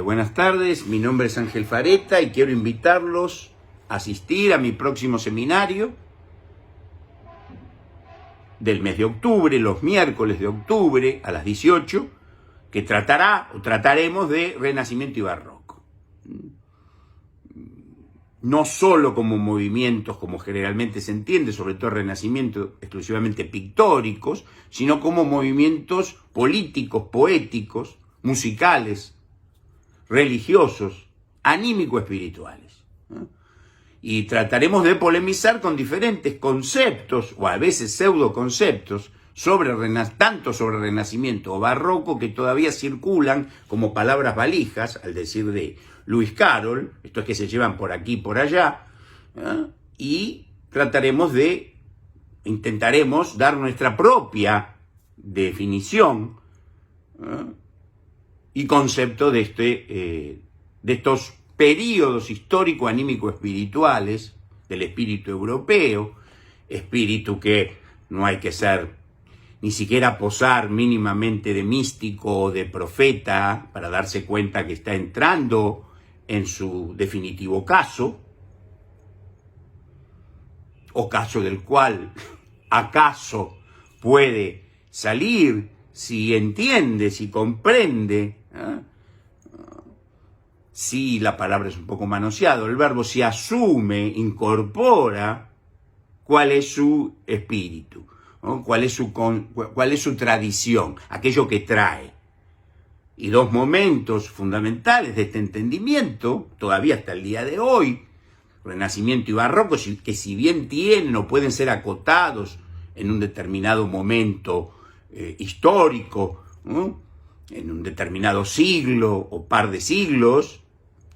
Buenas tardes, mi nombre es Ángel Fareta y quiero invitarlos a asistir a mi próximo seminario del mes de octubre, los miércoles de octubre a las 18, que trataremos de Renacimiento y Barroco. No solo como movimientos, como generalmente se entiende, sobre todo el Renacimiento exclusivamente pictóricos, sino como movimientos políticos, poéticos, musicales, religiosos, anímico-espirituales. Y trataremos de polemizar con diferentes conceptos, o a veces pseudoconceptos, tanto sobre Renacimiento o Barroco, que todavía circulan como palabras valijas, al decir de Lewis Carroll, estos que se llevan por aquí y por allá, y intentaremos dar nuestra propia definición y concepto de estos períodos histórico-anímico-espirituales del espíritu europeo, espíritu que no hay que ser ni siquiera posar mínimamente de místico o de profeta para darse cuenta que está entrando en su definitivo caso, o caso del cual acaso puede salir si entiende, si comprende, si la palabra es un poco manoseado, el verbo si asume, incorpora cuál es su espíritu, ¿no? cuál es su tradición, aquello que trae. Y dos momentos fundamentales de este entendimiento, todavía hasta el día de hoy, Renacimiento y Barroco, que si bien tienen o pueden ser acotados en un determinado momento histórico, ¿no? en un determinado siglo o par de siglos,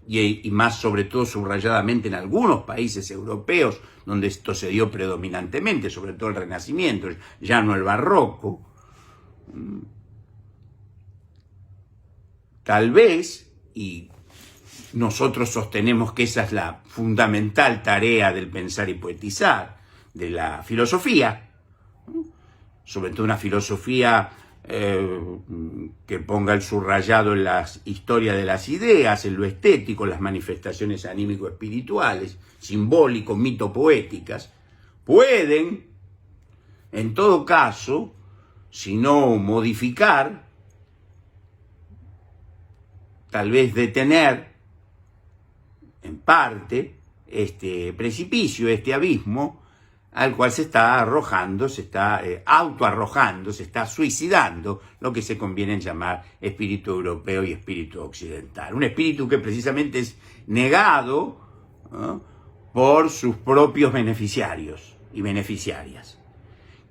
y más sobre todo subrayadamente en algunos países europeos donde esto se dio predominantemente, sobre todo el Renacimiento, ya no el Barroco. Tal vez, y nosotros sostenemos que esa es la fundamental tarea del pensar y poetizar, de la filosofía, sobre todo una filosofía que ponga el subrayado en la historia de las ideas, en lo estético, en las manifestaciones anímico-espirituales, simbólico, mito-poéticas, pueden, en todo caso, si no modificar, tal vez detener en parte este precipicio, este abismo al cual se está arrojando, se está autoarrojando, se está suicidando lo que se conviene en llamar espíritu europeo y espíritu occidental. Un espíritu que precisamente es negado por sus propios beneficiarios y beneficiarias,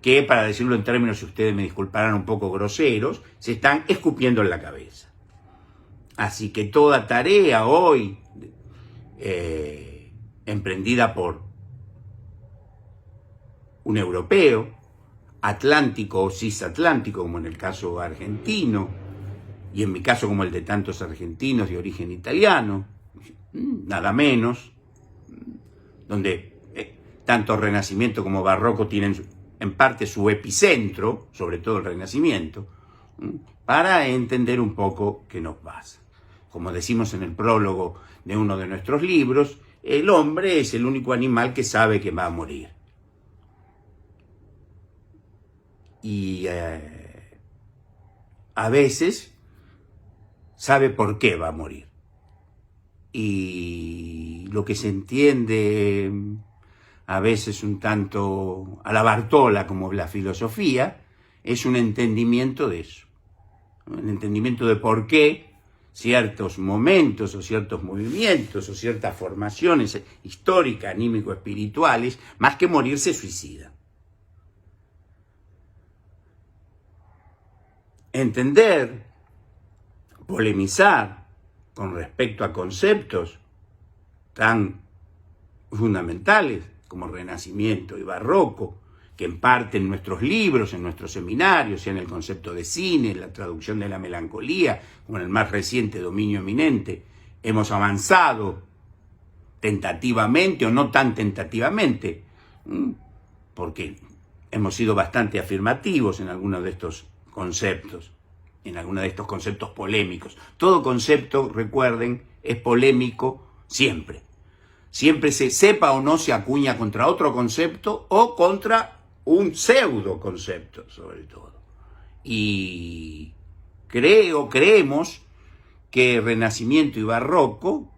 que, para decirlo en términos, si ustedes me disculparán, un poco groseros, se están escupiendo en la cabeza. Así que toda tarea hoy emprendida por un europeo, atlántico o cisatlántico, como en el caso argentino, y en mi caso como el de tantos argentinos de origen italiano, nada menos, donde tanto Renacimiento como Barroco tienen en parte su epicentro, sobre todo el Renacimiento, para entender un poco qué nos pasa. Como decimos en el prólogo de uno de nuestros libros, el hombre es el único animal que sabe que va a morir. Y a veces sabe por qué va a morir. Y lo que se entiende a veces un tanto a la Bartola como la filosofía es un entendimiento de eso, un entendimiento de por qué ciertos momentos o ciertos movimientos o ciertas formaciones históricas, anímico-espirituales, más que morir, se suicidan. Entender, polemizar con respecto a conceptos tan fundamentales como Renacimiento y Barroco, que en parte en nuestros libros, en nuestros seminarios, sea en el concepto de cine, en la traducción de la melancolía, o en el más reciente Dominio Eminente, hemos avanzado tentativamente o no tan tentativamente, porque hemos sido bastante afirmativos en algunos de estos conceptos. en alguno de estos conceptos polémicos. Todo concepto, recuerden, es polémico siempre. Siempre se sepa o no se acuña contra otro concepto o contra un pseudo concepto, sobre todo. Y creemos que Renacimiento y Barroco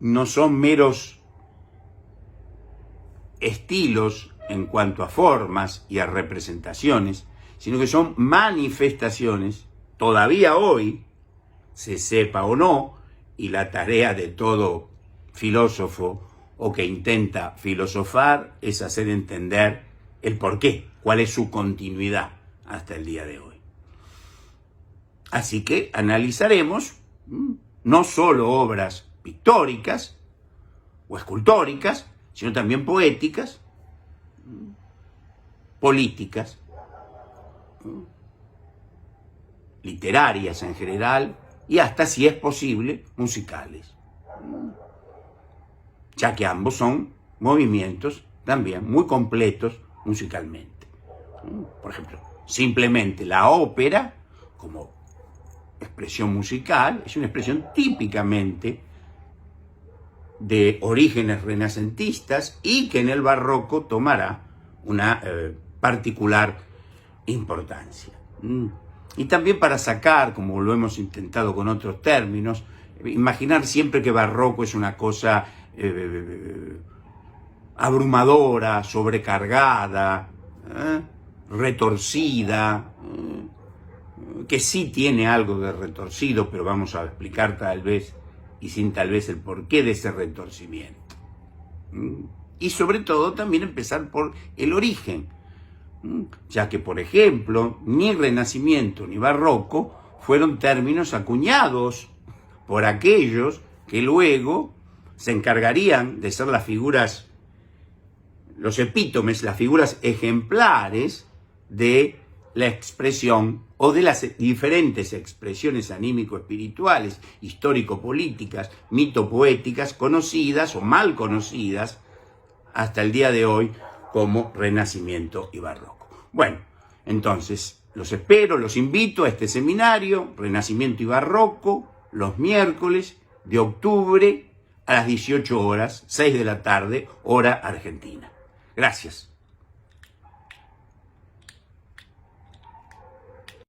no son meros estilos en cuanto a formas y a representaciones, sino que son manifestaciones, todavía hoy, se sepa o no, y la tarea de todo filósofo o que intenta filosofar es hacer entender el porqué, cuál es su continuidad hasta el día de hoy. Así que analizaremos no solo obras pictóricas o escultóricas, sino también poéticas, políticas, literarias en general, y hasta, si es posible, musicales, ya que ambos son movimientos también muy completos musicalmente. Por ejemplo, simplemente la ópera, como expresión musical, es una expresión típicamente de orígenes renacentistas y que en el barroco tomará una particular importancia. Y también para sacar, como lo hemos intentado con otros términos, imaginar siempre que barroco es una cosa abrumadora, sobrecargada, retorcida, que sí tiene algo de retorcido, pero vamos a explicar tal vez y sin tal vez el porqué de ese retorcimiento. Y sobre todo también empezar por el origen, ya que, por ejemplo, ni Renacimiento ni Barroco fueron términos acuñados por aquellos que luego se encargarían de ser las figuras, los epítomes, las figuras ejemplares de la expresión o de las diferentes expresiones anímico-espirituales, histórico-políticas, mito-poéticas, conocidas o mal conocidas hasta el día de hoy como Renacimiento y Barroco. Bueno, entonces los espero, los invito a este seminario, Renacimiento y Barroco, los miércoles de octubre a las 18 horas, 6 de la tarde, hora argentina. Gracias.